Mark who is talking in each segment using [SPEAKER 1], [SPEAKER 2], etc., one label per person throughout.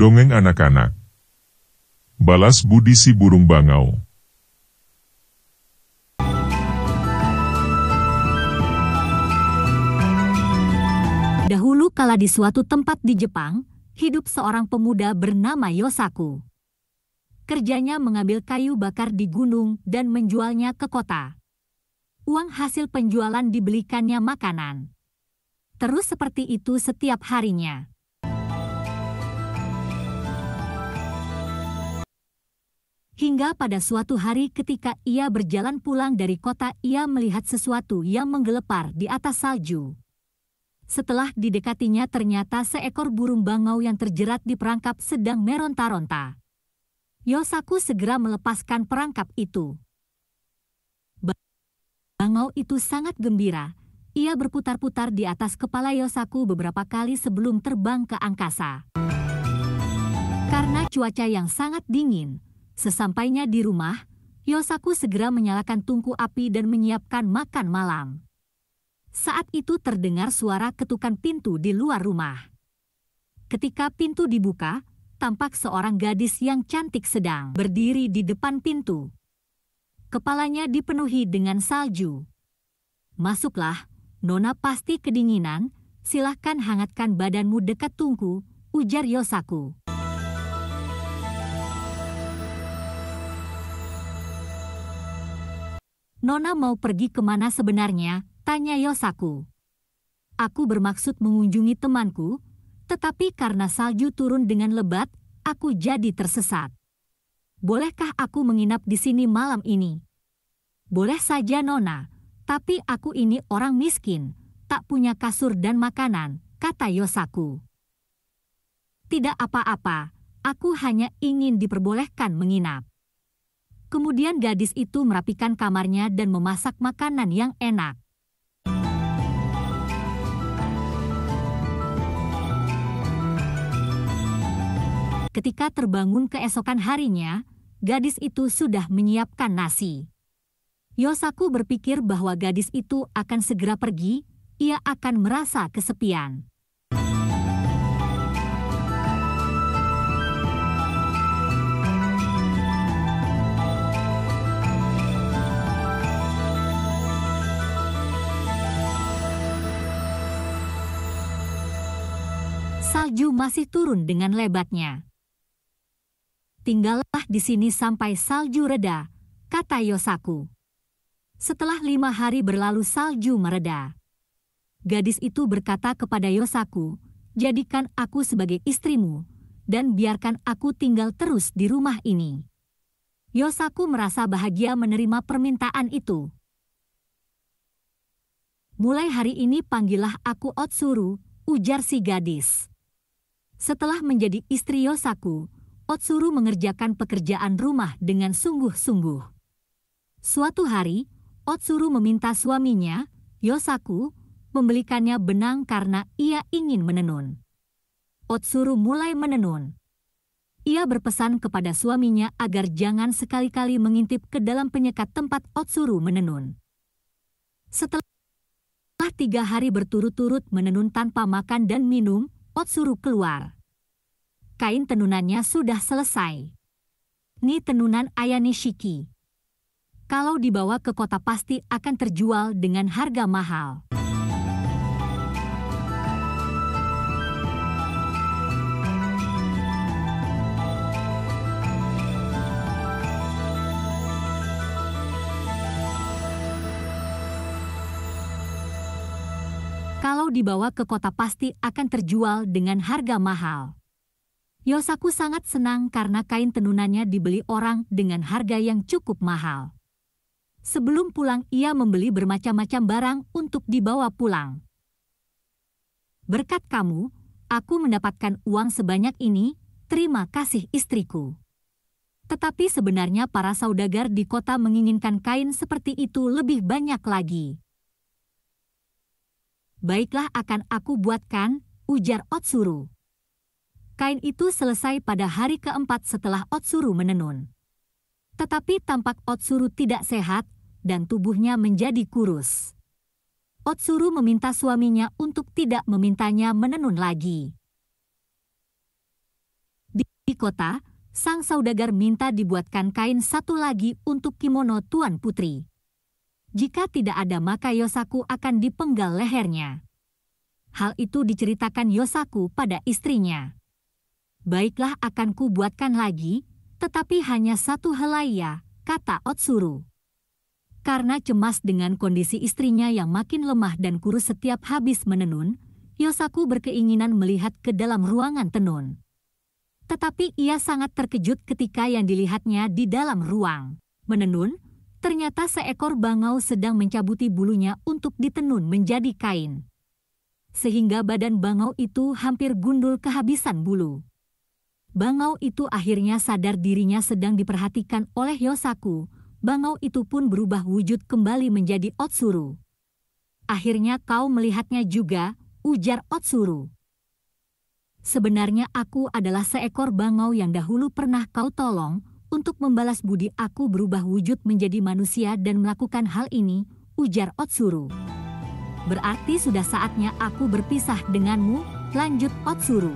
[SPEAKER 1] Dongeng anak-anak. Balas budi si burung bangau.
[SPEAKER 2] Dahulu kala di suatu tempat di Jepang, hidup seorang pemuda bernama Yosaku. Kerjanya mengambil kayu bakar di gunung dan menjualnya ke kota. Uang hasil penjualan dibelikannya makanan. Terus seperti itu setiap harinya. Hingga pada suatu hari ketika ia berjalan pulang dari kota, ia melihat sesuatu yang menggelepar di atas salju. Setelah didekatinya, ternyata seekor burung bangau yang terjerat di perangkap sedang meronta-ronta. Yosaku segera melepaskan perangkap itu. Bangau itu sangat gembira. Ia berputar-putar di atas kepala Yosaku beberapa kali sebelum terbang ke angkasa. Karena cuaca yang sangat dingin, sesampainya di rumah, Yosaku segera menyalakan tungku api dan menyiapkan makan malam. Saat itu terdengar suara ketukan pintu di luar rumah. Ketika pintu dibuka, tampak seorang gadis yang cantik sedang berdiri di depan pintu. Kepalanya dipenuhi dengan salju. "Masuklah, Nona pasti kedinginan, silahkan hangatkan badanmu dekat tungku," ujar Yosaku. "Nona mau pergi kemana sebenarnya?" tanya Yosaku. "Aku bermaksud mengunjungi temanku, tetapi karena salju turun dengan lebat, aku jadi tersesat. Bolehkah aku menginap di sini malam ini?" "Boleh saja, Nona. Tapi aku ini orang miskin, tak punya kasur dan makanan," kata Yosaku. "Tidak apa-apa, aku hanya ingin diperbolehkan menginap." Kemudian gadis itu merapikan kamarnya dan memasak makanan yang enak. Ketika terbangun keesokan harinya, gadis itu sudah menyiapkan nasi. Yosaku berpikir bahwa gadis itu akan segera pergi, ia akan merasa kesepian. Salju masih turun dengan lebatnya. "Tinggallah di sini sampai salju reda," kata Yosaku. Setelah 5 hari berlalu, salju mereda. Gadis itu berkata kepada Yosaku, "Jadikan aku sebagai istrimu, dan biarkan aku tinggal terus di rumah ini." Yosaku merasa bahagia menerima permintaan itu. "Mulai hari ini panggillah aku Otsuru," ujar si gadis. Setelah menjadi istri Yosaku, Otsuru mengerjakan pekerjaan rumah dengan sungguh-sungguh. Suatu hari, Otsuru meminta suaminya, Yosaku, membelikannya benang karena ia ingin menenun. Otsuru mulai menenun. Ia berpesan kepada suaminya agar jangan sekali-kali mengintip ke dalam penyekat tempat Otsuru menenun. Setelah 3 hari berturut-turut menenun tanpa makan dan minum, Otsuru keluar. Kain tenunannya sudah selesai. Ini tenunan Ayane Shiki. Kalau dibawa ke kota pasti akan terjual dengan harga mahal. Kalau dibawa ke kota pasti akan terjual dengan harga mahal. Yosaku sangat senang karena kain tenunannya dibeli orang dengan harga yang cukup mahal. Sebelum pulang, ia membeli bermacam-macam barang untuk dibawa pulang. "Berkat kamu, aku mendapatkan uang sebanyak ini, terima kasih istriku." Tetapi sebenarnya para saudagar di kota menginginkan kain seperti itu lebih banyak lagi. "Baiklah, akan aku buatkan," ujar Otsuru. Kain itu selesai pada hari keempat setelah Otsuru menenun. Tetapi tampak Otsuru tidak sehat dan tubuhnya menjadi kurus. Otsuru meminta suaminya untuk tidak memintanya menenun lagi. di kota, sang saudagar minta dibuatkan kain satu lagi untuk kimono Tuan Putri. Jika tidak ada maka Yosaku akan dipenggal lehernya. Hal itu diceritakan Yosaku pada istrinya. Baiklah, akan ku buatkan lagi, tetapi hanya satu helai ya, kata Otsuru. Karena cemas dengan kondisi istrinya yang makin lemah dan kurus setiap habis menenun, Yosaku berkeinginan melihat ke dalam ruangan tenun. Tetapi ia sangat terkejut ketika yang dilihatnya di dalam ruang menenun, ternyata seekor bangau sedang mencabuti bulunya untuk ditenun menjadi kain. Sehingga badan bangau itu hampir gundul kehabisan bulu. Bangau itu akhirnya sadar dirinya sedang diperhatikan oleh Yosaku. Bangau itu pun berubah wujud kembali menjadi Otsuru. Akhirnya kau melihatnya juga, ujar Otsuru. Sebenarnya aku adalah seekor bangau yang dahulu pernah kau tolong. Untuk membalas budi aku berubah wujud menjadi manusia dan melakukan hal ini, ujar Otsuru. Berarti sudah saatnya aku berpisah denganmu, lanjut Otsuru.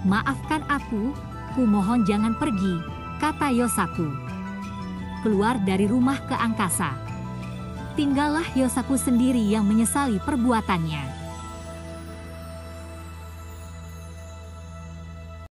[SPEAKER 2] Maafkan aku, ku mohon jangan pergi, kata Yosaku. Keluar dari rumah ke angkasa. Tinggallah Yosaku sendiri yang menyesali perbuatannya.